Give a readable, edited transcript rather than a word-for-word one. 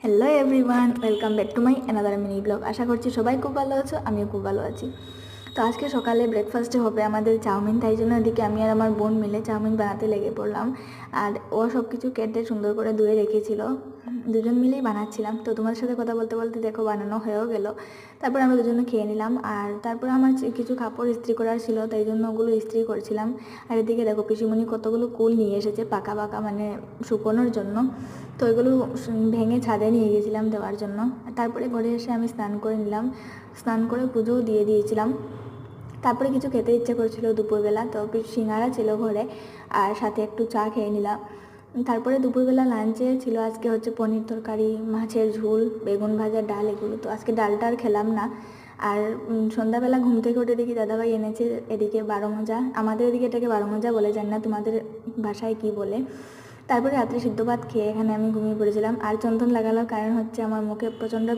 Hello everyone, welcome back to my another mini blog. আশা করছি সবাই খুব ভালো আছো, আমিও খুব ভালো আছি। তো আজকে সকালে ব্রেকফাস্টে হবে আমাদের চাউমিন, তাই জন্য এদিকে আমি আর আমার বোন মিলে চাউমিন বানাতে লেগে পড়লাম। আর ও সব কিছু কেটে সুন্দর করে ধুয়ে রেখেছিল, দুজন মিলেই বানাচ্ছিলাম। তো তোমাদের সাথে কথা বলতে বলতে দেখো বানানো হয়েও গেল। তারপরে আমরা দুজনে খেয়ে নিলাম। আর তারপরে আমার কিছু কাপড় ইস্ত্রি করার ছিল, তাই জন্য ওগুলো ইস্ত্রি করছিলাম। আর এদিকে দেখো পিসিমণি কতগুলো কুল নিয়ে এসেছে পাকা পাকা, মানে শুকোনোর জন্য। তো ওইগুলো ভেঙে ছাদে নিয়ে গেছিলাম দেওয়ার জন্য। তারপরে ঘরে এসে আমি স্নান করে নিলাম, স্নান করে পুজোও দিয়ে দিয়েছিলাম। তারপরে কিছু খেতে ইচ্ছে করছিল দুপুরবেলা, তো সিঙ্গারা ছিল ঘরে, আর সাথে একটু চা খেয়ে নিলাম। তারপরে দুপুরবেলা লাঞ্চে ছিল আজকে হচ্ছে পনির তরকারি, মাছের ঝোল, বেগুন ভাজা, ডাল, এগুলো। তো আজকে ডালটা আর খেলাম না। আর সন্ধ্যাবেলা ঘুম থেকে উঠে দেখি দাদাভাই এনেছে এদিকে বারো মজা। আমাদের এদিকে এটাকে বারো মজা বলে, জানি না তোমাদের ভাষায় কি বলে। তারপরে রাত্রে সিদ্ধ ভাত খেয়ে এখানে আমি ঘুমিয়ে পড়েছিলাম। আর চন্দন লাগানোর কারণ হচ্ছে আমার মুখে প্রচণ্ড